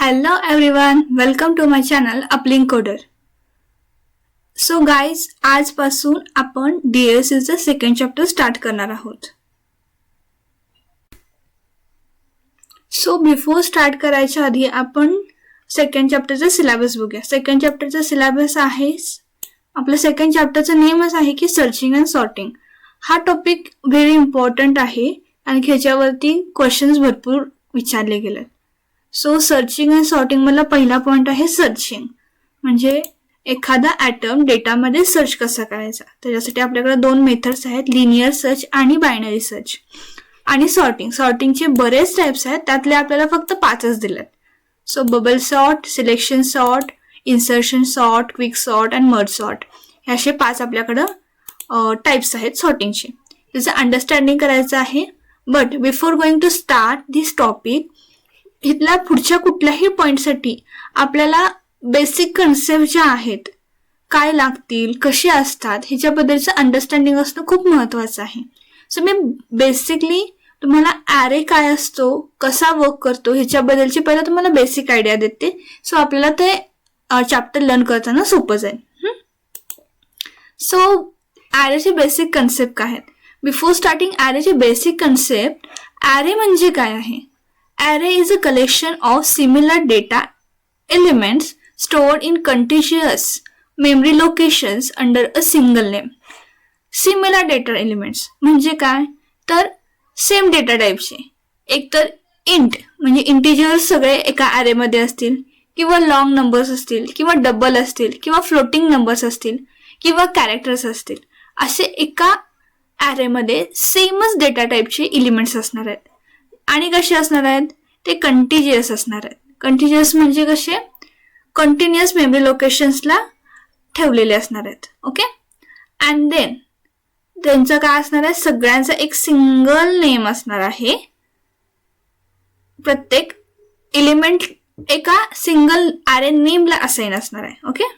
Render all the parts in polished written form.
Hello everyone, welcome to my channel Uplink Coder. So guys, आजपासून आपण DSCचं second chapter start करणार आहोत. So before start करायच्या आधी आपण सेकंड चॅप्टरचा सिलेबस बघूया. सेकंड चॅप्टरचा सिलेबस आहे, आपल्या सेकंड चॅप्टरचं नेमच आहे की सर्चिंग अँड सॉर्टिंग. हा टॉपिक व्हेरी इम्पॉर्टंट आहे आणि ह्याच्यावरती क्वेश्चन्स भरपूर विचारले गेले. सो सर्चिंग अँड सॉर्टिंग मधला पहिला पॉइंट आहे सर्चिंग, म्हणजे एखादा ॲटम डेटामध्ये सर्च कसा करायचा. त्याच्यासाठी आपल्याकडे दोन मेथड्स आहेत, लिनियर सर्च आणि बायनरी सर्च. आणि सॉर्टिंगचे बरेच टाइप्स आहेत, त्यातले आपल्याला फक्त 5च दिलेत. So bubble sort, selection sort, insertion sort, quick sort आणि मर्ज सॉर्ट, हे असे 5 आपल्याकडं टाइप्स आहेत सॉर्टिंगचे. त्याचं अंडरस्टँडिंग करायचं आहे. But before going to start this topic, इथल्या पुढच्या कुठल्याही पॉईंटसाठी आपल्याला बेसिक कन्सेप्ट ज्या आहेत, काय लागतील, कसे असतात, ह्याच्याबद्दलचं अंडरस्टँडिंग असणं खूप महत्त्वाचं आहे. सो मी बेसिकली तुम्हाला ॲरे काय असतो, कसा वर्क करतो, ह्याच्याबद्दलची पहिला तुम्हाला बेसिक आयडिया देते. सो आपल्याला ते चॅप्टर लर्न करताना सोपं जाईल. सो ॲरेचे बेसिक कन्सेप्ट काय आहेत. बिफोर स्टार्टिंग ॲरेचे बेसिक कन्सेप्ट, ॲरे म्हणजे काय आहे. Array is a collection of similar data elements stored in contiguous memory locations under a single name. Similar data elements म्हणजे काय, तर सेम डेटा टाईपचे. एक तर इंट म्हणजे इंटिजर्स सगळे एका ॲरे मध्ये असतील, किंवा लॉंग नंबर्स असतील, किंवा डबल असतील, किंवा फ्लोटिंग नंबर्स असतील, किंवा कॅरेक्टर्स असतील. असे एका ॲरे मध्ये सेमच डेटा टाईपचे एलिमेंट्स असणार आहेत. आणि कसे असणार आहेत, ते कंटिन्युअस असणार आहेत. कंटिन्युअस म्हणजे कसे, कंटिन्युअस मेमरी लोकेशन्सला ठेवलेले असणार आहेत. ओके. अँड देन त्यांचं काय असणार आहे, सगळ्यांचा एक सिंगल नेम असणार आहे. प्रत्येक एलिमेंट एका सिंगल ॲरे नेमला असाइन असणार आहे. ओके.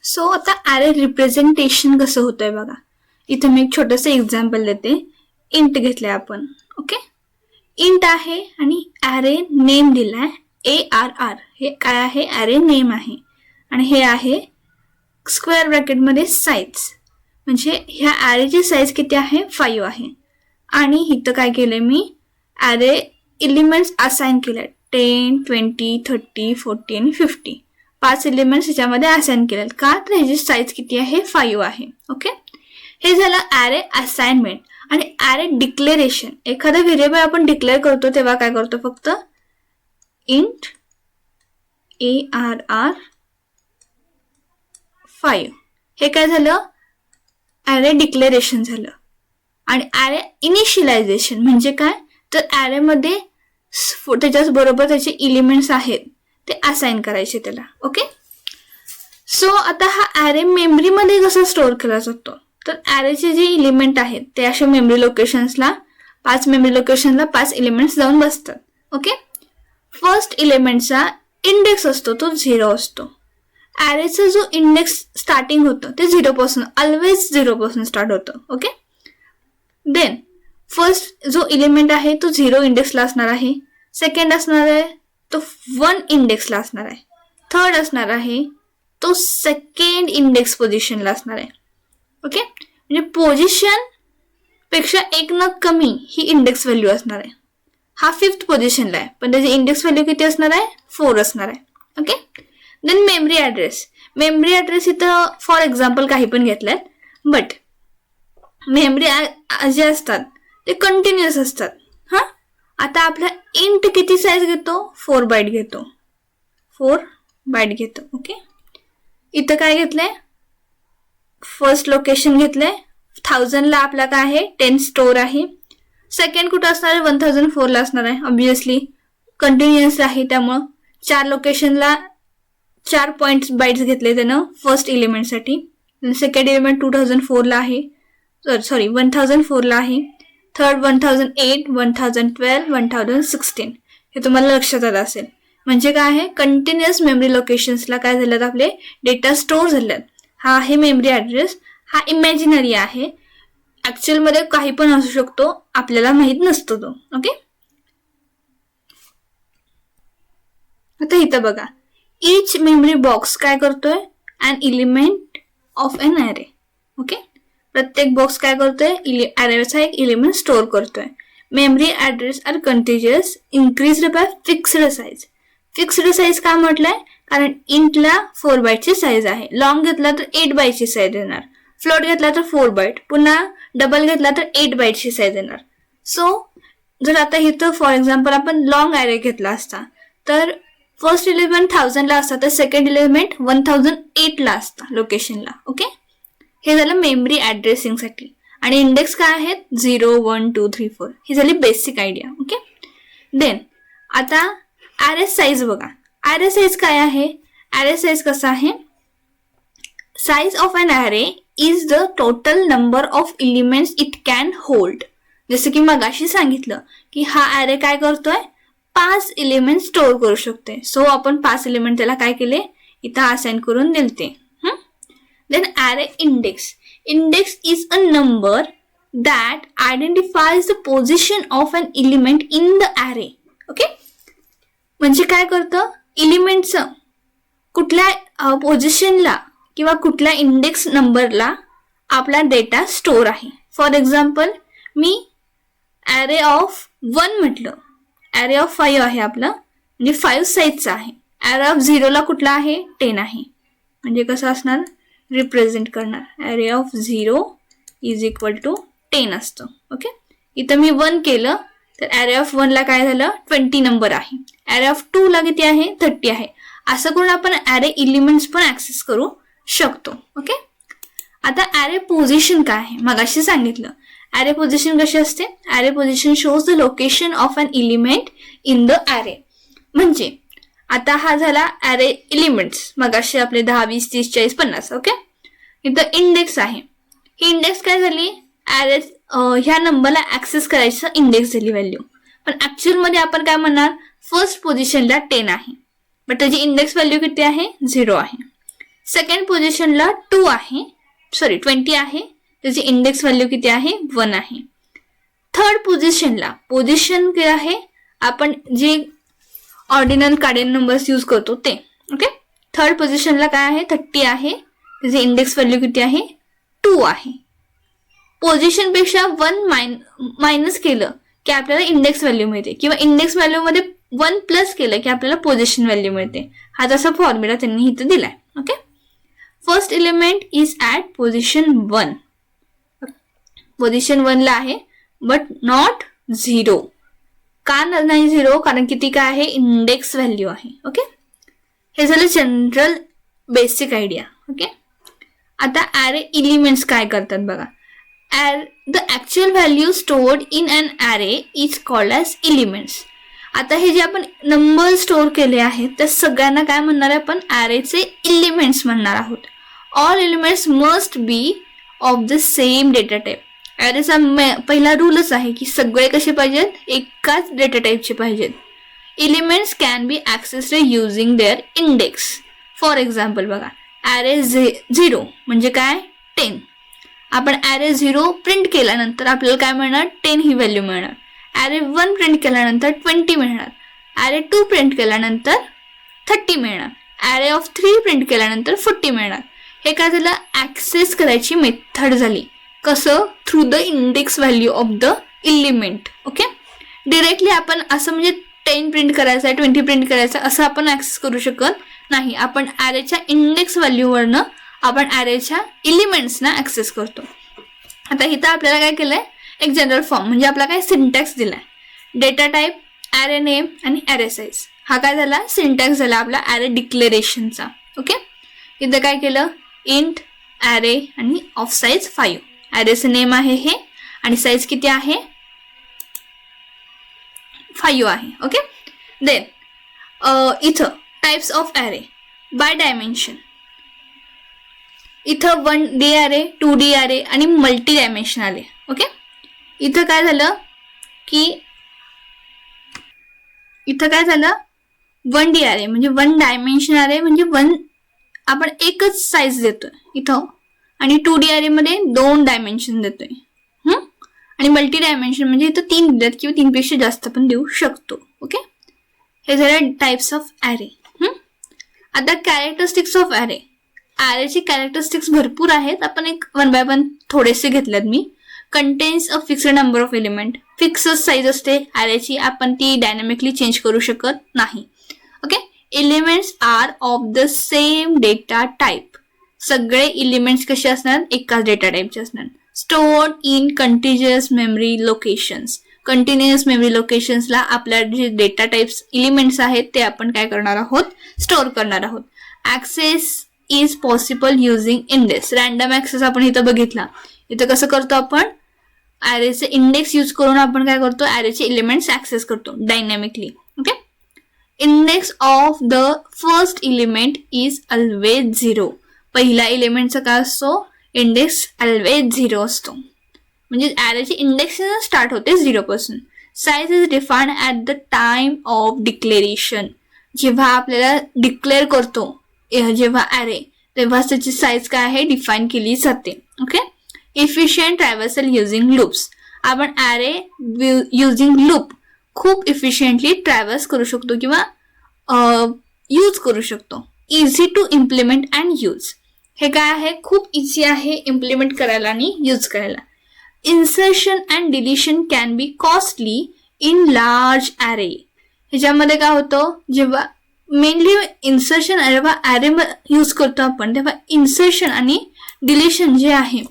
सो आता ॲरे रिप्रेझेंटेशन कसं होतंय बघा. इथे मी एक छोटंसं एक्झाम्पल देते. इंट घेतलंय आपण. ओके. इंट आहे आणि ॲरे नेम दिलाय ARR. हे काय आहे, ॲरे नेम आहे. आणि हे आहे स्क्वेअर ब्रॅकेटमध्ये साईज, म्हणजे ह्या ॲरेची साईज किती आहे, 5 आहे. आणि इथं काय केलंय, मी ॲरे एलिमेंट्स असाइन केले 10, 20, 30, 40 आणि 50. 5 एलिमेंट्स ह्याच्यामध्ये असाइन केले. का, तर ह्याची साईज किती आहे, 5 आहे. ओके. हे झालं ॲरे असाइनमेंट. आणि ॲरे डिक्लेरेशन, एखादा व्हेरिएबल आपण डिक्लेअर करतो तेव्हा काय करतो, फक्त इंट ARR 5. हे काय झालं, ॲरे डिक्लेरेशन झालं. आणि ॲरे इनिशियलायझेशन म्हणजे काय, तर ॲरेमध्ये त्याच्याच बरोबर त्याचे एलिमेंट्स आहेत ते असाइन करायचे त्याला. ओके. सो आता हा ॲरे मेमरीमध्ये कसा स्टोअर केला जातो, तर ॲरेचे जे एलिमेंट आहेत ते अशा मेमरी लोकेशन्सला, 5 मेमरी लोकेशनला 5 एलिमेंट्स जाऊन बसतात. ओके. फर्स्ट एलिमेंटचा इंडेक्स असतो तो 0 असतो. ॲरेचा जो इंडेक्स स्टार्टिंग होतं ते 0 पासून, ऑलवेज 0 पासून स्टार्ट होतं. ओके. देन फर्स्ट जो एलिमेंट आहे तो 0 इंडेक्सला असणार आहे. सेकंड असणार आहे तो 1 इंडेक्सला असणार आहे. थर्ड असणार आहे तो सेकंड इंडेक्स पोझिशनला असणार आहे. ओके. म्हणजे पोझिशन पेक्षा 1 न कमी ही इंडेक्स व्हॅल्यू असणार आहे. हा 5th पोझिशनला आहे, पण त्याची इंडेक्स व्हॅल्यू किती असणार आहे, 4 असणार आहे. Okay. Then memory address. Memory address इथं फॉर एक्झाम्पल काही पण घेतलंय, बट मेमरी जे असतात ते कंटिन्युअस असतात. हां, आता आपला इंट किती साईज घेतो, 4 बाईट घेतो. 4 बाईट घेतो. ओके. इथं काय घेतलंय, फर्स्ट लोकेशन घेतलंय 1000 ला, आपला काय आहे 10 स्टोअर आहे. सेकंड कुठं असणार आहे, 1004 ला असणार आहे. ऑब्विसली कंटिन्युअस आहे, त्यामुळं 4 लोकेशनला 4 पॉईंट्स बाईट्स घेतले त्यानं फर्स्ट एलिमेंटसाठी. सेकंड एलिमेंट 2004 ला आहे, 1004 ला आहे. थर्ड 1008, 1012, 1016. हे तुम्हाला लक्षात आलं असेल. म्हणजे काय आहे, कंटिन्युअस मेमरी लोकेशन्सला काय झाल्यात, आपले डेटा स्टोअर झाल्यात. हा आहे मेमरी ॲड्रेस. हा इमॅजिनरी आहे. ऍक्च्युअल मध्ये काही पण असू शकतो, आपल्याला माहित नसतो तो. ओके, आता इथं बघा, इच मेमरी बॉक्स काय करतोय, an element of an array. Okay, प्रत्येक बॉक्स काय करतोय, अरेचा एक एलिमेंट स्टोअर करतोय. Memory address are continuous increased by fixed size. Fixed size का म्हटलंय, कारण इंटला 4 बाईटची साईज आहे. लॉंग घेतला तर 8 बाईटची साईज येणार, फ्लोट घेतला तर 4 बाईट, पुन्हा डबल घेतला तर 8 बाईटची साईज येणार. सो जर आता इथं फॉर एक्झाम्पल आपण लॉंग अरे घेतला असता तर फर्स्ट एलिमेंट 1000 ला असता तर सेकंड एलिमेंट 1008 ला असता लोकेशनला. ओके, हे झालं मेमरी ऍड्रेसिंग साठी. आणि इंडेक्स काय आहेत, 0 1 2 3 4. ही झाली बेसिक आयडिया. ओके, देन आता अरे साईज बघा. अरे साईज काय आहे, अरे साईज कसा आहे, साईज ऑफ एन अरे is the total number of elements it can hold. जसं की मगाशी सांगितलं की हा अरे काय करतोय, 5 एलिमेंट स्टोअर करू शकते. सो आपण 5 एलिमेंट त्याला काय केले, इथं असाइन करून दिलते. देन अरे index. Index is a number that identifies the position of an element in the array. Okay, म्हणजे काय करतं, एलिमेंटचं कुठल्या पोझिशनला किंवा कुठल्या इंडेक्स नंबरला आपला डेटा स्टोअर आहे. फॉर एक्झाम्पल मी अरे ऑफ 1 म्हटलं, अरे ऑफ 5 आहे आपलं, म्हणजे 5 साईजचा आहे. अरे ऑफ 0 ला कुठला आहे, 10 आहे. म्हणजे कसं असणार, रिप्रेझेंट करणार अरे ऑफ 0 इज इक्वल टू 10 असतं. ओके, इथं मी 1 केलं तर अरे ऑफ 1 ला काय झालं, 20 नंबर आहे. अरे ऑफ 2 ला किती आहे, 30 आहे. असं करून आपण अरे एलिमेंट्स पण ऍक्सेस करू शकतो. ओके, आता अरे पोझिशन काय आहे, मगाशी सांगितलं. अरे पोझिशन कशी असते, array position shows the location of an element in the array. म्हणजे आता हा झाला अरे एलिमेंट्स, मगाशी आपले 10 20 30 40 50. ओके, इथं इंडेक्स आहे. ही इंडेक्स काय झाली, अरे ह्या नंबरला ऍक्सेस करायचं इंडेक्स झाली व्हॅल्यू. पण ऍक्च्युअल मध्ये आपण काय म्हणणार, फर्स्ट पोझिशनला 10 आहे, बट त्याची इंडेक्स व्हॅल्यू किती आहे, 0 आहे. सेकंड पोझिशनला 20 आहे, त्याची इंडेक्स व्हॅल्यू किती आहे, 1 आहे. थर्ड पोझिशनला, पोझिशन काय आहे, आपण जे ऑर्डिनल कार्डिनल नंबर्स यूज करतो ते. ओके, थर्ड पोझिशनला काय आहे, 30 आहे, त्याची इंडेक्स व्हॅल्यू किती आहे, 2 आहे. पोझिशन पेक्षा 1 मायनस केलं की आपल्याला इंडेक्स व्हॅल्यू मिळते, किंवा इंडेक्स व्हॅल्यू मध्ये 1 प्लस केलं की आपल्याला पोझिशन व्हॅल्यू मिळते. हा तसा फॉर्म्युला त्यांनी इथं दिलाय. Okay, first element is at position 1. Position 1 ला आहे बट नॉट 0. का नाही 0, कारण किती काय आहे, इंडेक्स व्हॅल्यू आहे. ओके, हे झालं जनरल बेसिक आयडिया. ओके, आता अरे एलिमेंट्स काय करतात बघा. The actual value stored in an array is called as elements. आता हे जे आपण नंबर स्टोअर केले आहेत त्या सगळ्यांना काय म्हणणार आहे आपण, अरेचे एलिमेंट्स म्हणणार आहोत. All elements must be of the same data type. अरेचा पहिला रूलच आहे की सगळे कसे पाहिजेत, एकाच डेटा टाईपचे पाहिजेत. Elements can be accessed using their index. For example बघा, अरे 0 म्हणजे काय, 10. आपण अरे 0 प्रिंट केल्यानंतर आपल्याला काय मिळणार, 10 ही व्हॅल्यू मिळणार. अरे 1 प्रिंट केल्यानंतर 20 मिळणार. अरे 2 प्रिंट केल्यानंतर 30 मिळणार. अरे ऑफ 3 प्रिंट केल्यानंतर 40 मिळणार. हे काय झालं, ऍक्सेस करायची मेथड झाली. कसं, through the index value of the element. Okay, directly आपण असं म्हणजे 10 प्रिंट करायचं आहे, 20 प्रिंट करायचं असं आपण ऍक्सेस करू शकत नाही. आपण अरेच्या इंडेक्स व्हॅल्यूवरनं आपण अरेच्या एलिमेंट्सना ऍक्सेस करतो. आता इथं आपल्याला काय केलंय, एक जनरल फॉर्म म्हणजे आपला काय सिंटॅक्स दिलाय. डेटा टाईप, अरे नेम आणि अरे साईज. हा काय झाला, सिंटॅक्स झाला आपला अरे डिक्लेरेशनचा. ओके, इथं काय केलं, इंट अरे आणि ऑफ साईज 5. अरेचं नेम आहे हे आणि साईज किती आहे, 5 आहे. ओके, देन इथं टाइप्स ऑफ अरे बाय डायमेन्शन. इथं 1D अरे, 2D अरे आणि मल्टी डायमेन्शन आले. ओके, इथं काय झालं की इथं काय झालं, 1D अरे म्हणजे 1 डायमेन्शन अरे म्हणजे 1 आपण एकच साईज देतोय इथं, आणि 2D अरे मध्ये 2 डायमेन्शन देतोय. आणि मल्टी डायमेन्शन म्हणजे इथं 3 दिलेत किंवा 3 पेक्षा जास्त पण देऊ शकतो. ओके, हे झाले टाइप्स ऑफ ॲरे. आता कॅरेक्टरिस्टिक्स ऑफ ॲरे. ॲरेचे कॅरेक्टरिस्टिक्स भरपूर आहेत, आपण एक 1 बाय 1 थोडेसे घेतलेत मी. Contains a fixed number of element. Fix size असते ॲरेची, आपण ती डायनॅमिकली चेंज करू शकत नाही. Okay, elements are of the same data type. सगळे एलिमेंट्स कसे असणार, एकाच डेटा टाईपचे असणार. Stored in continuous memory locations. Continuous memory लोकेशन्सला आपल्या जे डेटा टाइप्स एलिमेंट्स आहेत ते आपण काय करणार आहोत, स्टोअर करणार आहोत. Access is possible using index. Random access आपण इथं बघितला. इथं कसं करतो आपण, ॲरेचे इंडेक्स यूज करून आपण काय करतो, ॲरेचे एलिमेंट्स ऍक्सेस करतो dynamically. Okay, index of the first element is always 0. पहिल्या एलिमेंटचा काय असतो, इंडेक्स ऑलवेज 0 असतो. म्हणजे ॲरेची इंडेक्स स्टार्ट होते 0 पासून. Size is defined at the time of declaration. जेव्हा आपल्याला डिक्लेअर करतो जेव्हा ॲरे, तेव्हा त्याची साईज काय आहे, डिफाईन केली जाते. Okay, efficient traversal using loops. आपण ॲरे युझिंग लूप खूप इफिशियंटली ट्रॅव्हर्स करू शकतो किंवा यूज करू शकतो. Easy to implement and use. हे काय आहे, खूप इझी आहे इम्प्लिमेंट करायला आणि यूज करायला. Insertion and deletion can be costly in large array. ह्याच्यामध्ये काय होतं, जेव्हा मेनली इन्सर्शन जेव्हा ॲरे यूज करतो आपण, तेव्हा इन्सर्शन आणि डिलिशन जे आहे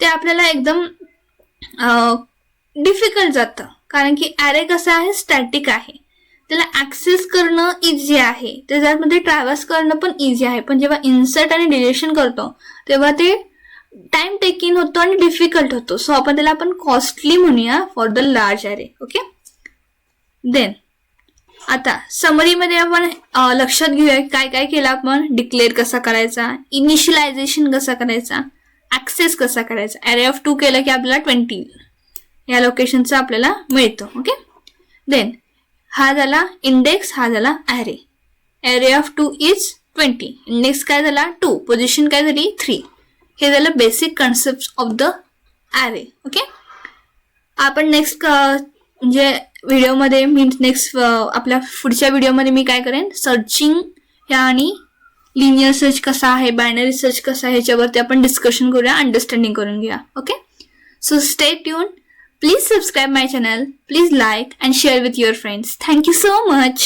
ते आपल्याला एकदम डिफिकल्ट जातं. कारण की ॲरे कसं आहे, स्टॅटिक आहे, त्याला ॲक्सेस करणं इझी आहे, त्याच्यामध्ये ट्रॅव्हर्स करणं पण इझी आहे. पण जेव्हा इन्सर्ट आणि डिलिशन करतो तेव्हा ते टाइम टेकिंग होतो आणि डिफिकल्ट होतो. सो आपण त्याला कॉस्टली म्हणूया for the large array. Okay, then आता समरीमध्ये आपण लक्षात घेऊया काय काय केलं आपण. डिक्लेअर कसा करायचा, इनिशियलायझेशन कसा करायचा, ऍक्सेस कसा करायचा. ॲरे ऑफ 2 केलं की आपल्याला 20 या लोकेशनचं आपल्याला मिळतं. ओके, देन हा झाला इंडेक्स, हा झाला array. Array of 2 is 20. Index काय झाला 2, पोझिशन काय झाली 3. हे झालं basic concept of the array. Okay, आपण नेक्स्ट म्हणजे व्हिडिओमध्ये नेक्स्ट आपल्या पुढच्या व्हिडिओमध्ये मी काय करेन, सर्चिंग ह्या आणि लिनियर सर्च कसा आहे, बायनरी सर्च कसा आहे, ह्याच्यावरती आपण डिस्कशन करूया, अंडरस्टँडिंग करून घेऊया. Okay, so stay tune. Please subscribe my channel. Please like and share with your friends. Thank you so much.